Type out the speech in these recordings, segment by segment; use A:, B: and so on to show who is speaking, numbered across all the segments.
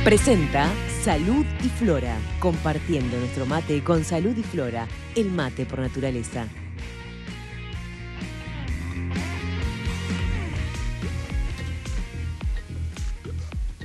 A: Presenta Salud y Flora, compartiendo nuestro mate con Salud y Flora, el mate por naturaleza.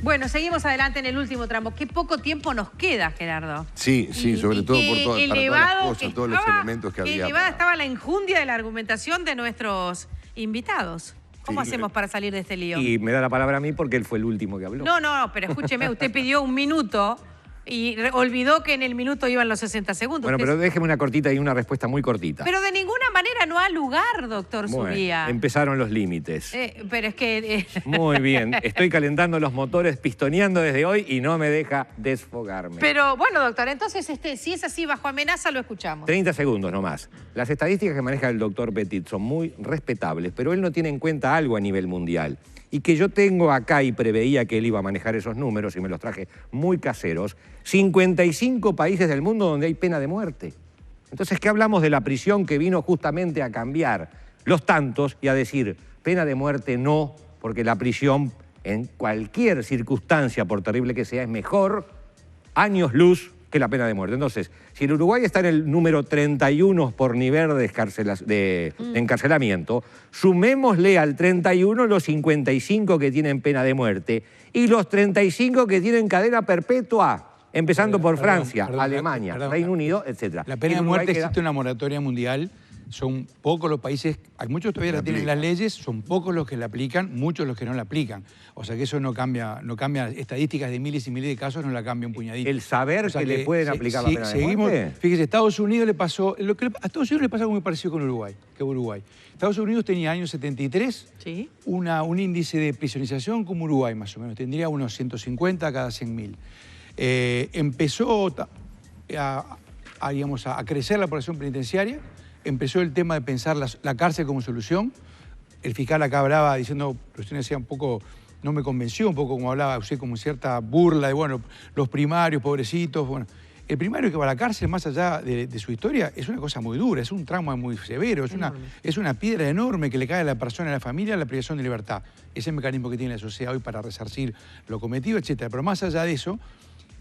B: Bueno, seguimos adelante en el último tramo. Qué poco tiempo nos queda, Gerardo.
C: Sí, sobre todo por todas las cosas, todos los elementos que había.
B: Elevada estaba la enjundia de la argumentación de nuestros invitados. ¿Cómo hacemos para salir de este lío?
D: Y me da la palabra a mí porque él fue el último que habló.
B: No, pero escúcheme, usted pidió un minuto y olvidó que en el minuto iban los 60 segundos.
D: Bueno, pero déjeme una cortita y una respuesta muy cortita.
B: Pero de ninguna manera no ha lugar, doctor Zubia.
D: Empezaron los límites.
B: Pero es que...
D: Muy bien, estoy calentando los motores, pistoneando desde hoy y no me deja desfogarme.
B: Pero bueno, doctor, entonces si es así, bajo amenaza, lo escuchamos.
D: 30 segundos nomás. Las estadísticas que maneja el doctor Petit son muy respetables, pero él no tiene en cuenta algo a nivel mundial. Y que yo tengo acá y preveía que él iba a manejar esos números y me los traje muy caseros, 55 países del mundo donde hay pena de muerte. Entonces, ¿qué hablamos de la prisión que vino justamente a cambiar los tantos y a decir pena de muerte no, porque la prisión en cualquier circunstancia, por terrible que sea, es mejor años luz que la pena de muerte? Entonces, si el Uruguay está en el número 31 por nivel de encarcelamiento, sumémosle al 31 los 55 que tienen pena de muerte y los 35 que tienen cadena perpetua, empezando por Francia, Alemania, Reino Unido, etc.
E: La pena de muerte existe una moratoria mundial. Son pocos los países, hay muchos todavía la tienen las leyes, son pocos los que la aplican, muchos los que no la aplican. O sea que eso no cambia estadísticas de miles y miles de casos, no la cambia un puñadito.
D: El saber que le pueden aplicar la pena de muerte.
E: Fíjese, a Estados Unidos le pasó, a Estados Unidos le pasa algo muy parecido con Uruguay, Estados Unidos tenía año 73 un índice de prisionización como Uruguay más o menos, tendría unos 150 cada 100.000. Empezó a crecer la población penitenciaria. Empezó el tema de pensar la cárcel como solución. El fiscal acá hablaba diciendo, usted decía un poco, no me convenció, un poco como hablaba usted, como cierta burla de, bueno, los primarios, pobrecitos. Bueno, el primario que va a la cárcel, más allá de su historia, es una cosa muy dura, es un trauma muy severo, es una piedra enorme que le cae a la persona, a la familia, la privación de libertad. Ese es el mecanismo que tiene la sociedad hoy para resarcir lo cometido, etc. Pero más allá de eso,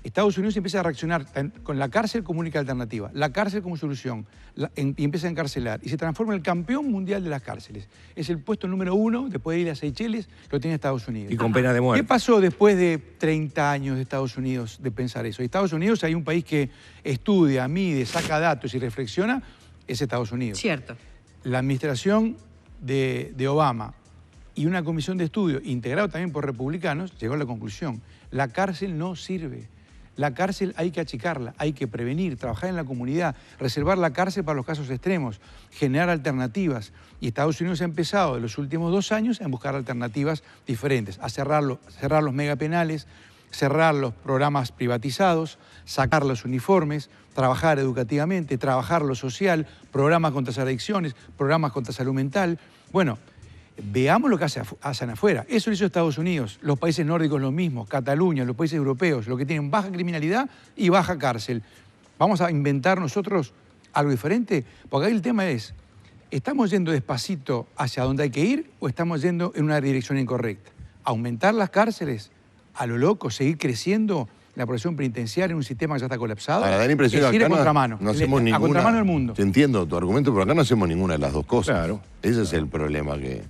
E: Estados Unidos empieza a reaccionar con la cárcel como única alternativa, la cárcel como solución, y empieza a encarcelar. Y se transforma en el campeón mundial de las cárceles. Es el puesto número 1, después de ir a Seychelles, lo tiene Estados Unidos.
D: Y con pena de muerte.
E: ¿Qué pasó después de 30 años de Estados Unidos de pensar eso? Estados Unidos, hay un país que estudia, mide, saca datos y reflexiona, es Estados Unidos.
B: Cierto.
E: La administración de Obama y una comisión de estudio, integrado también por republicanos, llegó a la conclusión: la cárcel no sirve. La cárcel hay que achicarla, hay que prevenir, trabajar en la comunidad, reservar la cárcel para los casos extremos, generar alternativas. Y Estados Unidos ha empezado en los últimos 2 años a buscar alternativas diferentes, a cerrar los megapenales, cerrar los programas privatizados, sacar los uniformes, trabajar educativamente, trabajar lo social, programas contra las adicciones, programas contra salud mental. Bueno, veamos lo que hacen afuera. Eso lo hizo Estados Unidos, los países nórdicos lo mismo, Cataluña, los países europeos, lo que tienen baja criminalidad y baja cárcel. ¿Vamos a inventar nosotros algo diferente? Porque ahí el tema es, ¿estamos yendo despacito hacia donde hay que ir o estamos yendo en una dirección incorrecta? ¿Aumentar las cárceles a lo loco, seguir creciendo la población penitenciaria en un sistema que ya está colapsado?
C: Ahora, da la impresión que acá no hacemos ninguna.
E: A contramano del mundo.
C: Te entiendo tu argumento, pero acá no hacemos ninguna de las dos cosas.
D: Claro.
C: Ese es el problema que...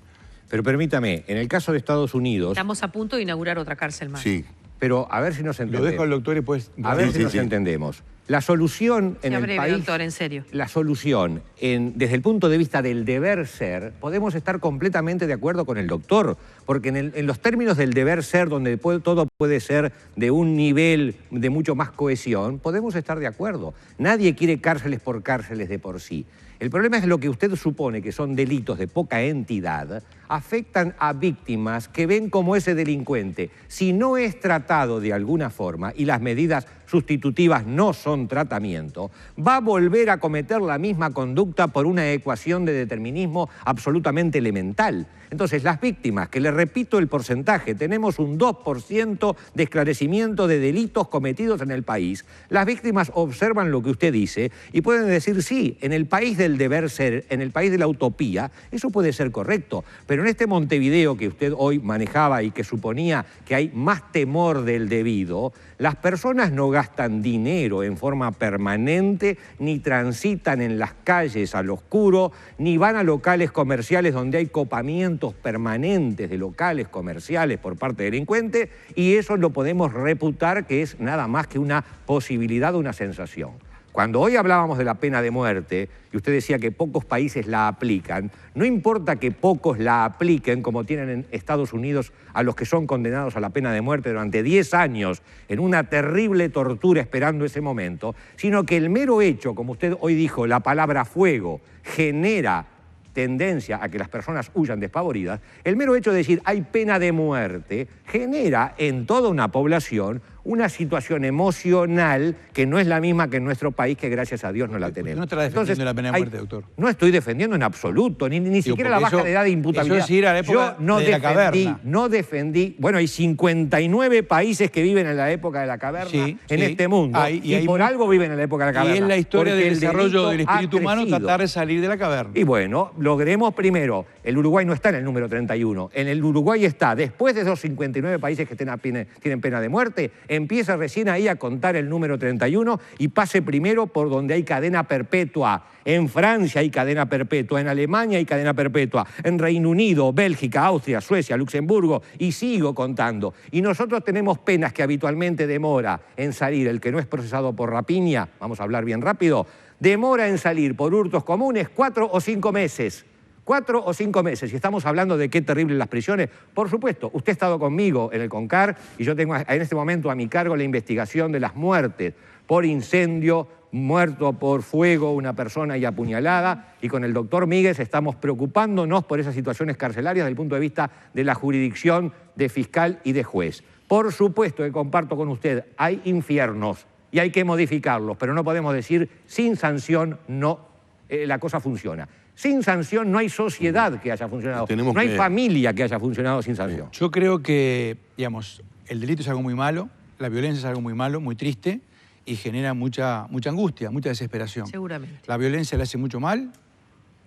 D: Pero permítame, en el caso de Estados Unidos...
B: Estamos a punto de inaugurar otra cárcel más.
C: Sí.
D: Pero a ver si nos entendemos.
E: Lo dejo al doctor y pues...
D: A ver si nos entendemos. La solución en el país...
B: doctor, en serio.
D: La solución, desde el punto de vista del deber ser, podemos estar completamente de acuerdo con el doctor, porque en los términos del deber ser, donde todo puede ser de un nivel de mucho más cohesión, podemos estar de acuerdo. Nadie quiere cárceles por cárceles de por sí. El problema es lo que usted supone que son delitos de poca entidad, afectan a víctimas que ven como ese delincuente, si no es tratado de alguna forma y las medidas sustitutivas no son tratamiento, va a volver a cometer la misma conducta por una ecuación de determinismo absolutamente elemental. Entonces, las víctimas, que le repito el porcentaje, tenemos un 2% de esclarecimiento de delitos cometidos en el país. Las víctimas observan lo que usted dice y pueden decir, sí, en el país del deber ser, en el país de la utopía, eso puede ser correcto. Pero en este Montevideo que usted hoy manejaba y que suponía que hay más temor del debido, las personas no gastan dinero en forma permanente, ni transitan en las calles al oscuro, ni van a locales comerciales donde hay copamientos permanentes de locales comerciales por parte de delincuentes, y eso lo podemos reputar que es nada más que una posibilidad, una sensación. Cuando hoy hablábamos de la pena de muerte, y usted decía que pocos países la aplican, no importa que pocos la apliquen, como tienen en Estados Unidos a los que son condenados a la pena de muerte durante 10 años, en una terrible tortura esperando ese momento, sino que el mero hecho, como usted hoy dijo, la palabra fuego, genera tendencia a que las personas huyan despavoridas, el mero hecho de decir hay pena de muerte genera en toda una población una situación emocional que no es la misma que en nuestro país, que gracias a Dios no la tenemos.
E: ¿No está defendiendo la pena de muerte, doctor?
D: No estoy defendiendo en absoluto, ni siquiera la baja de edad de imputabilidad.
E: Eso es ir a la época de la caverna.
D: No defendí. Bueno, hay 59 países que viven en la época de la caverna en este mundo. Y por algo viven en la época de la caverna.
E: Y es la historia del desarrollo del espíritu humano tratar de salir de la caverna.
D: Y bueno, logremos primero, el Uruguay no está en el número 31. En el Uruguay está, después de esos 59 países que tienen pena de muerte, empieza recién ahí a contar el número 31 y pase primero por donde hay cadena perpetua. En Francia hay cadena perpetua, en Alemania hay cadena perpetua, en Reino Unido, Bélgica, Austria, Suecia, Luxemburgo, y sigo contando. Y nosotros tenemos penas que habitualmente demora en salir. El que no es procesado por rapiña, vamos a hablar bien rápido, demora en salir por hurtos comunes 4 o 5 meses. 4 o 5 meses, y estamos hablando de qué terribles las prisiones. Por supuesto, usted ha estado conmigo en el CONCAR y yo tengo en este momento a mi cargo la investigación de las muertes por incendio, muerto por fuego una persona y apuñalada, y con el doctor Míguez estamos preocupándonos por esas situaciones carcelarias desde el punto de vista de la jurisdicción de fiscal y de juez. Por supuesto que comparto con usted, hay infiernos y hay que modificarlos, pero no podemos decir sin sanción no, la cosa funciona. Sin sanción no hay sociedad que haya funcionado, no hay familia que haya funcionado sin sanción.
E: Yo creo que, digamos, el delito es algo muy malo, la violencia es algo muy malo, muy triste, y genera mucha angustia, mucha desesperación.
B: Seguramente.
E: La violencia le hace mucho mal,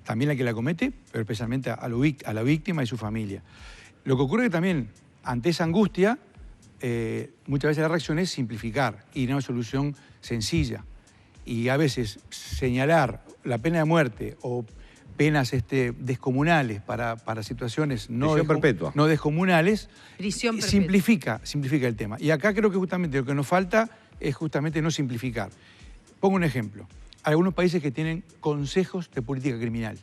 E: también a que la comete, pero especialmente a la víctima y su familia. Lo que ocurre es que también, ante esa angustia, muchas veces la reacción es simplificar y no una solución sencilla. Y a veces señalar la pena de muerte o penas descomunales para situaciones no descomunales, simplifica el tema. Y acá creo que justamente lo que nos falta es justamente no simplificar. Pongo un ejemplo. Hay algunos países que tienen consejos de política criminal.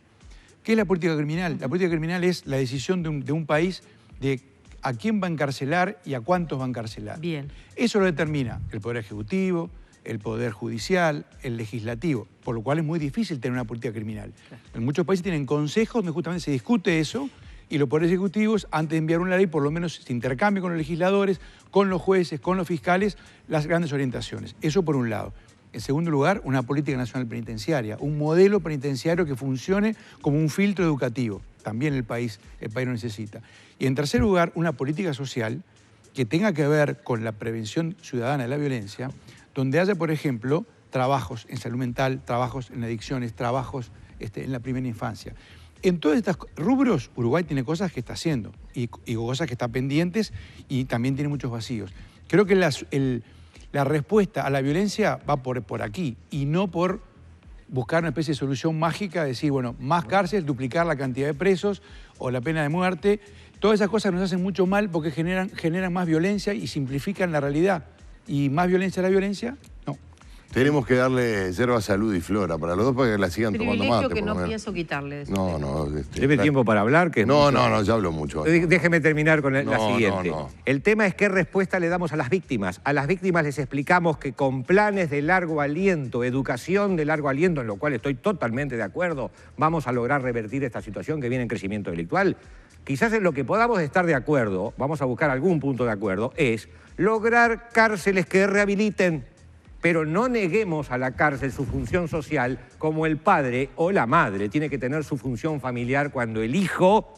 E: ¿Qué es la política criminal? La política criminal es la decisión de un país de a quién va a encarcelar y a cuántos va a encarcelar.
B: Bien.
E: Eso lo determina el Poder Ejecutivo, el Poder Judicial, el Legislativo, por lo cual es muy difícil tener una política criminal. Claro. En muchos países tienen consejos donde justamente se discute eso y los poderes ejecutivos, antes de enviar una ley, por lo menos se intercambian con los legisladores, con los jueces, con los fiscales, las grandes orientaciones. Eso por un lado. En segundo lugar, una política nacional penitenciaria, un modelo penitenciario que funcione como un filtro educativo. También el país lo necesita. Y en tercer lugar, una política social que tenga que ver con la prevención ciudadana de la violencia, donde haya, por ejemplo, trabajos en salud mental, trabajos en adicciones, trabajos en la primera infancia. En todos estos rubros, Uruguay tiene cosas que está haciendo y cosas que están pendientes y también tiene muchos vacíos. Creo que la respuesta a la violencia va por aquí y no por buscar una especie de solución mágica, decir, bueno, más cárcel, duplicar la cantidad de presos o la pena de muerte. Todas esas cosas nos hacen mucho mal porque generan más violencia y simplifican la realidad. ¿Y más violencia a la violencia? No.
C: Tenemos que darle yerba Salud y Flora para los dos para que la sigan tomando mate.
B: Que no pienso quitarle.
C: No.
D: ¿Lleve tiempo para hablar? Que
C: no, ya hablo mucho.
D: Déjeme terminar con la siguiente. El tema es qué respuesta le damos a las víctimas. A las víctimas les explicamos que con planes de largo aliento, educación de largo aliento, en lo cual estoy totalmente de acuerdo, vamos a lograr revertir esta situación que viene en crecimiento delictual. Quizás en lo que podamos estar de acuerdo, vamos a buscar algún punto de acuerdo, es lograr cárceles que rehabiliten, pero no neguemos a la cárcel su función social como el padre o la madre tiene que tener su función familiar cuando el hijo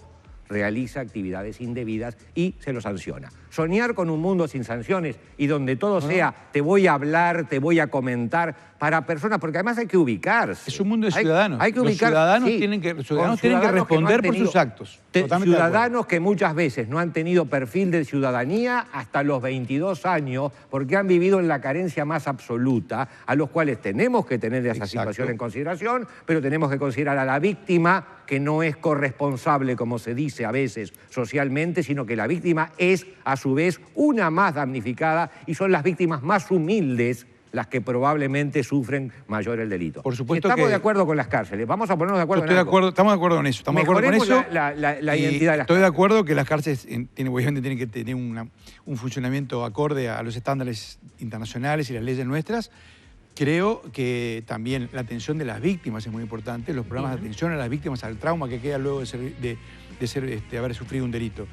D: realiza actividades indebidas y se lo sanciona. Soñar con un mundo sin sanciones y donde todo sea te voy a hablar, te voy a comentar, para personas, porque además hay que ubicarse.
E: Es un mundo de ciudadanos.
D: Hay que
E: Los
D: ubicar,
E: ciudadanos
D: sí,
E: tienen que
D: con
E: responder
D: ciudadanos que no han
E: por
D: tenido-
E: sus actos. Totalmente de acuerdo.
D: Ciudadanos que muchas veces no han tenido perfil de ciudadanía hasta los 22 años porque han vivido en la carencia más absoluta, a los cuales tenemos que tener esa
E: Exacto.
D: situación en consideración, pero tenemos que considerar a la víctima, que no es corresponsable, como se dice a veces socialmente, sino que la víctima es, a su vez, una más damnificada y son las víctimas más humildes las que probablemente sufren mayor el delito.
E: Por supuesto
D: Estamos
E: que-
D: de acuerdo con las cárceles. Vamos a ponernos de acuerdo
E: Estoy
D: en
E: de
D: algo.
E: acuerdo, estamos de acuerdo con eso. Estamos de acuerdo con
D: Mejoremos
E: eso.
D: la
E: Y
D: identidad de las
E: estoy de
D: cárceles.
E: acuerdo que las cárceles obviamente tienen que tener un funcionamiento acorde a los estándares internacionales y las leyes nuestras. Creo que también la atención de las víctimas es muy importante, los programas de atención a las víctimas, al trauma que queda luego de haber sufrido un delito.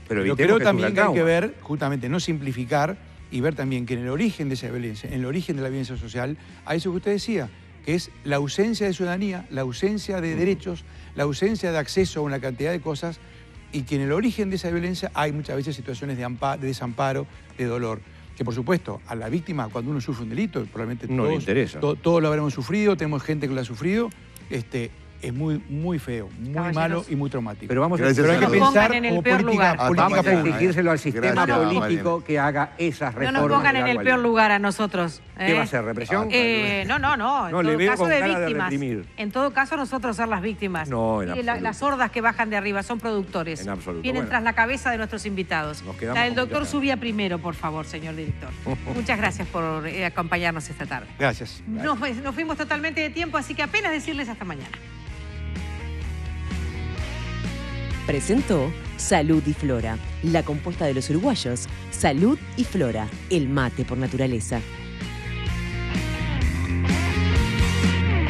D: Pero
E: Pero
D: evitemos
E: creo
D: que
E: también
D: sufra
E: que hay
D: trauma.
E: que ver, justamente, no simplificar y ver también que en el origen de esa violencia, en el origen de la violencia social, hay eso que usted decía, que es la ausencia de ciudadanía, la ausencia de derechos, la ausencia de acceso a una cantidad de cosas, y que en el origen de esa violencia hay muchas veces situaciones de desamparo, de dolor. Que por supuesto, a la víctima, cuando uno sufre un delito, probablemente
D: No le
E: todos,
D: interesa.
E: todos lo habremos sufrido, tenemos gente que lo ha sufrido, es muy, muy feo, muy
B: Caballeros.
E: malo y muy traumático.
D: Pero vamos a
C: Gracias,
E: Pero hay que
C: No nos
E: pensar
B: pongan en el
E: como
B: peor
E: política,
B: lugar.
E: política
C: Vamos a
D: Vamos a
E: pública.
D: exigírselo al sistema
C: Gracias,
D: político
C: Mariana.
D: que haga esas
B: No
D: reformas.
B: nos pongan
D: de
B: en el
D: largo
B: peor
D: aliento.
B: lugar a nosotros.
D: ¿Qué va a ser, represión?
B: No. En
D: No, le
B: todo
D: veo
B: caso
D: con
B: de
D: cara de
B: víctimas.
D: reprimir.
B: En todo caso, nosotros ser las víctimas.
D: No, en
B: Y
D: absoluto.
B: las hordas que bajan de arriba son productores.
D: En absoluto.
B: Vienen
D: Bueno.
B: tras la cabeza de nuestros invitados.
D: Nos quedamos
B: La del
D: con
B: doctor
D: muchas
B: Subía primero, por favor, señor director. Muchas gracias por acompañarnos esta tarde.
E: Gracias.
B: Nos fuimos totalmente de tiempo, así que apenas decirles hasta mañana.
A: Presentó Salud y Flora, la compuesta de los uruguayos. Salud y Flora, el mate por naturaleza.